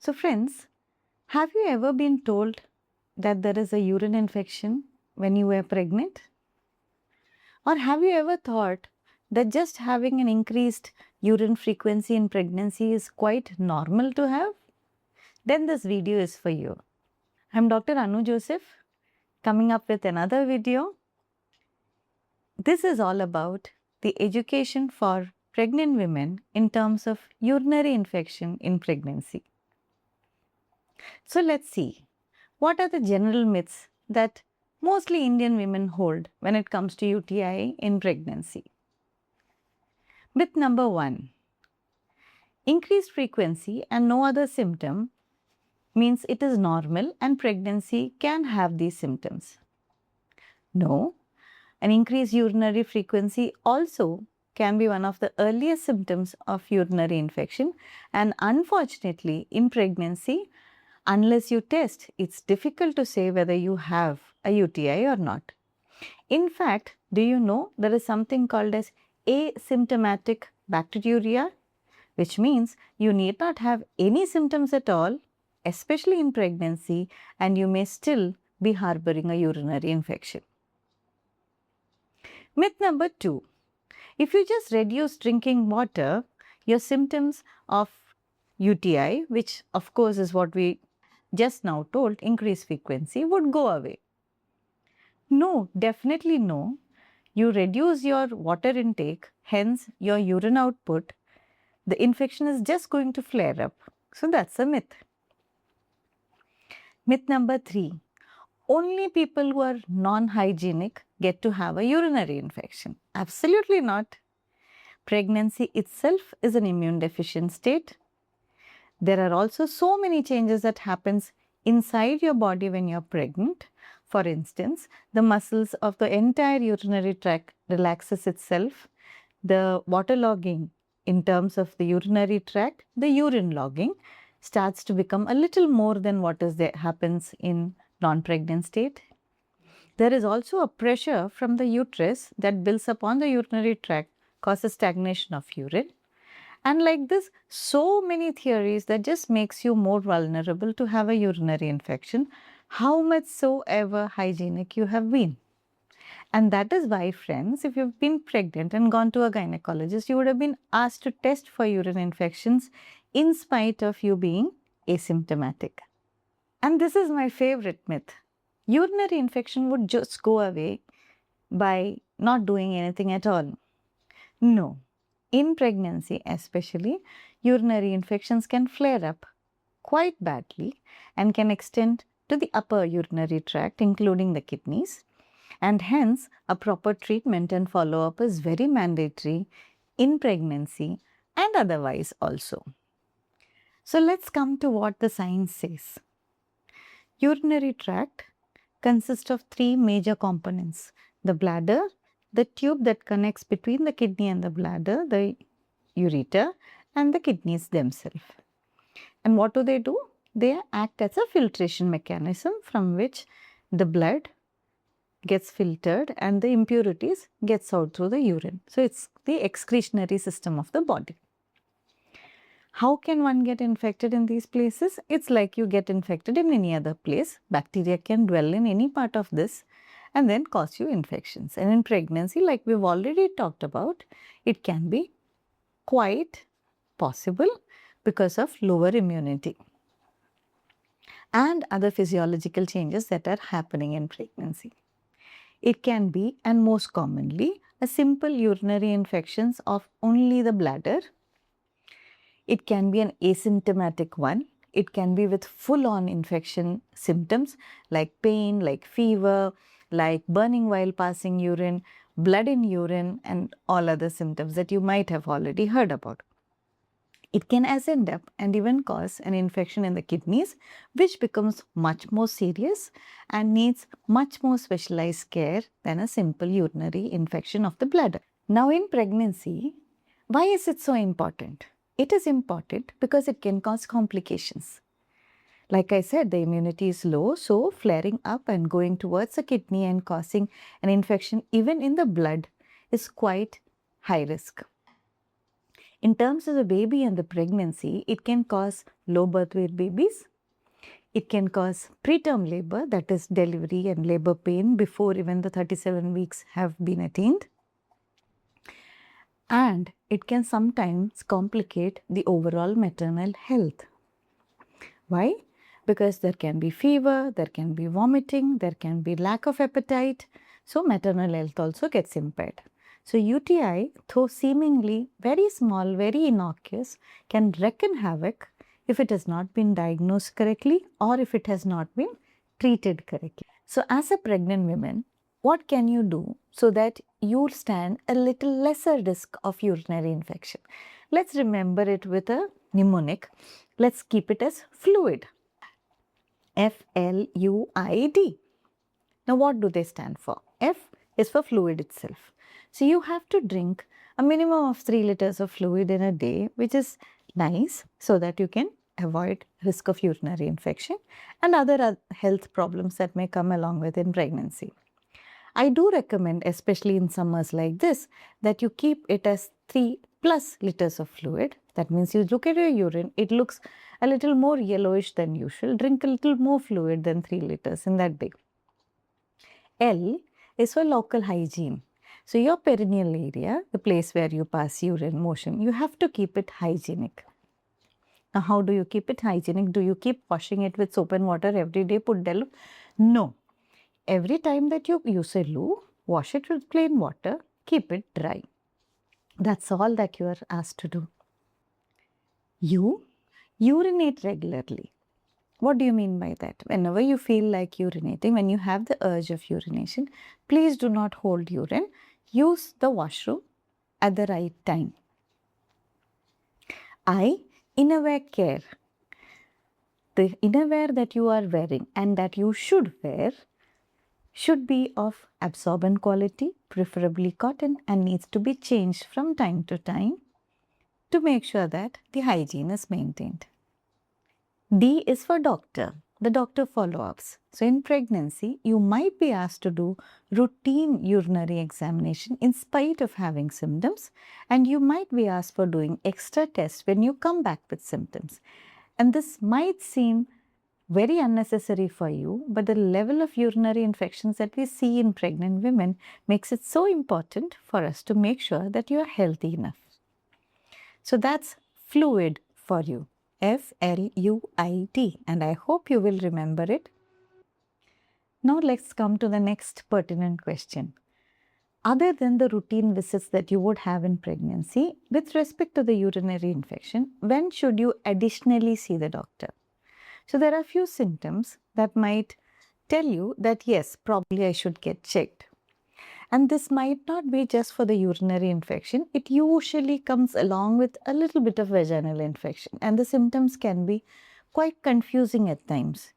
So friends, have you ever been told that there is a urine infection when you were pregnant? Or have you ever thought that just having an increased urine frequency in pregnancy is quite normal to have? Then this video is for you. I'm Dr. Anu Joseph, coming up with another video. This is all about the education for pregnant women in terms of urinary infection in pregnancy. So let's see, what are the general myths that mostly Indian women hold when it comes to UTI in pregnancy? Myth number 1. Increased frequency and no other symptom means it is normal and pregnancy can have these symptoms. No, an increased urinary frequency also can be one of the earliest symptoms of urinary infection, and unfortunately in pregnancy, unless you test, it's difficult to say whether you have a UTI or not. In fact, do you know there is something called as asymptomatic bacteriuria, which means you need not have any symptoms at all, especially in pregnancy, and you may still be harboring a urinary infection. Myth number 2. If you just reduce drinking water, your symptoms of UTI, which of course is what we just now told, increased frequency, would go away. No, definitely no. You reduce your water intake, hence your urine output, the infection is just going to flare up. So that's a myth. Myth number 3. Only people who are non-hygienic get to have a urinary infection. Absolutely not. Pregnancy itself is an immune deficient state. There are also so many changes that happens inside your body when you're pregnant. For instance, the muscles of the entire urinary tract relaxes itself. The water logging in terms of the urinary tract, the urine logging starts to become a little more than what is there happens in non-pregnant state. There is also a pressure from the uterus that builds upon the urinary tract, causes stagnation of urine. And like this, so many theories that just makes you more vulnerable to have a urinary infection, how much so ever hygienic you have been. And that is why, friends, if you've been pregnant and gone to a gynecologist, you would have been asked to test for urine infections in spite of you being asymptomatic. And this is my favorite myth. Urinary infection would just go away by not doing anything at all. No. In pregnancy especially, urinary infections can flare up quite badly and can extend to the upper urinary tract, including the kidneys. And hence, a proper treatment and follow-up is very mandatory in pregnancy and otherwise also. So let's come to what the science says. Urinary tract consists of 3 major components: the bladder, the tube that connects between the kidney and the bladder, the ureter, and the kidneys themselves. And what do? They act as a filtration mechanism from which the blood gets filtered and the impurities gets out through the urine. So it's the excretionary system of the body. How can one get infected in these places? It's like you get infected in any other place. Bacteria can dwell in any part of this and then cause you infections. And in pregnancy, like we've already talked about, it can be quite possible because of lower immunity and other physiological changes that are happening in pregnancy. It can be, and most commonly, a simple urinary infections of only the bladder. It can be an asymptomatic one. It can be with full-on infection symptoms like pain, like fever, like burning while passing urine, blood in urine, and all other symptoms that you might have already heard about. It can ascend up and even cause an infection in the kidneys, which becomes much more serious and needs much more specialized care than a simple urinary infection of the bladder. Now in pregnancy, why is it so important? It is important because it can cause complications. Like I said, the immunity is low, so flaring up and going towards the kidney and causing an infection even in the blood is quite high risk. In terms of the baby and the pregnancy, it can cause low birth weight babies. It can cause preterm labor, that is delivery and labor pain before even the 37 weeks have been attained. And it can sometimes complicate the overall maternal health. Why? Because there can be fever, there can be vomiting, there can be lack of appetite. So maternal health also gets impaired. So UTI, though seemingly very small, very innocuous, can wreak havoc if it has not been diagnosed correctly or if it has not been treated correctly. So as a pregnant woman, what can you do so that you stand a little lesser risk of urinary infection? Let's remember it with a mnemonic. Let's keep it as fluid. FLUID. Now what do they stand for? F is for fluid itself. So you have to drink a minimum of 3 liters of fluid in a day, which is nice so that you can avoid risk of urinary infection and other health problems that may come along with in pregnancy. I do recommend, especially in summers like this, that you keep it as 3+ liters of fluid. That means you look at your urine, it looks a little more yellowish than usual. Drink a little more fluid than 3 liters in that day. L is for local hygiene. So your perineal area, the place where you pass urine motion, you have to keep it hygienic. Now, how do you keep it hygienic? Do you keep washing it with soap and water every day, put diluent? No. Every time that you use a loo, wash it with plain water, keep it dry. That's all that you are asked to do. You urinate regularly. What do you mean by that? Whenever you feel like urinating, when you have the urge of urination, please do not hold urine. Use the washroom at the right time. I, innerwear care. The innerwear that you are wearing and that you should wear should be of absorbent quality, preferably cotton, and needs to be changed from time to time to make sure that the hygiene is maintained. D is for doctor, the doctor follow-ups. So in pregnancy, you might be asked to do routine urinary examination in spite of having symptoms, and you might be asked for doing extra tests when you come back with symptoms. And this might seem very unnecessary for you, but the level of urinary infections that we see in pregnant women makes it so important for us to make sure that you are healthy enough. So that's fluid for you. FLUID, and I hope you will remember it. Now let's come to the next pertinent question. Other than the routine visits that you would have in pregnancy, with respect to the urinary infection, when should you additionally see the doctor? So there are a few symptoms that might tell you that yes, probably I should get checked. And this might not be just for the urinary infection. It usually comes along with a little bit of vaginal infection, and the symptoms can be quite confusing at times.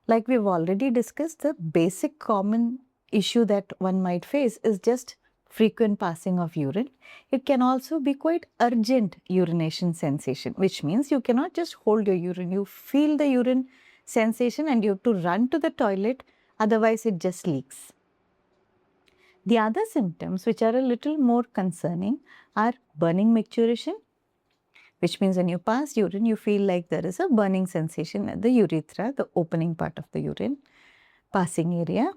Like we've already discussed, the basic common issue that one might face is just frequent passing of urine. It can also be quite urgent urination sensation, which means you cannot just hold your urine. You feel the urine sensation and you have to run to the toilet, otherwise it just leaks. The other symptoms, which are a little more concerning, are burning micturition, which means when you pass urine, you feel like there is a burning sensation at the urethra, the opening part of the urine, passing area,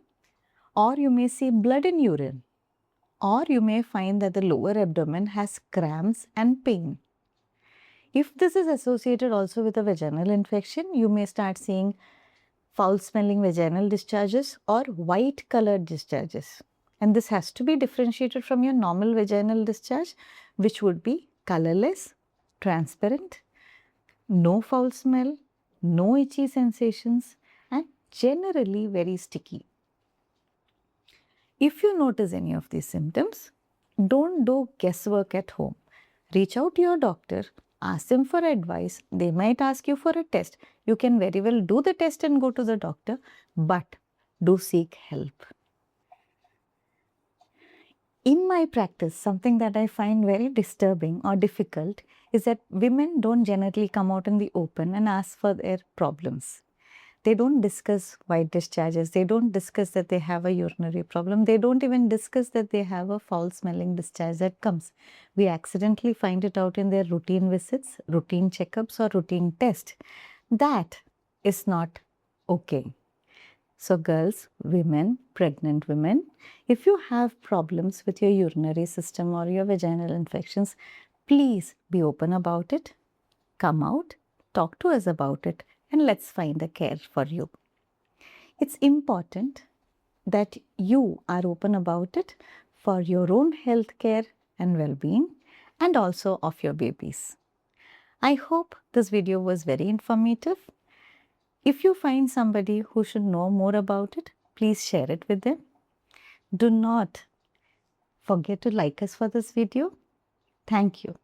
or you may see blood in urine, or you may find that the lower abdomen has cramps and pain. If this is associated also with a vaginal infection, you may start seeing foul-smelling vaginal discharges or white-colored discharges. And this has to be differentiated from your normal vaginal discharge, which would be colorless, transparent, no foul smell, no itchy sensations, and generally very sticky. If you notice any of these symptoms, don't do guesswork at home. Reach out to your doctor, ask them for advice. They might ask you for a test. You can very well do the test and go to the doctor, but do seek help. In my practice, something that I find very disturbing or difficult is that women don't generally come out in the open and ask for their problems. They don't discuss white discharges. They don't discuss that they have a urinary problem. They don't even discuss that they have a foul-smelling discharge that comes. We accidentally find it out in their routine visits, routine checkups, or routine tests. That is not okay. So girls, women, pregnant women, if you have problems with your urinary system or your vaginal infections, please be open about it. Come out, talk to us about it, and let's find a care for you. It's important that you are open about it for your own health care and well-being, and also of your babies. I hope this video was very informative. If you find somebody who should know more about it, please share it with them. Do not forget to like us for this video. Thank you.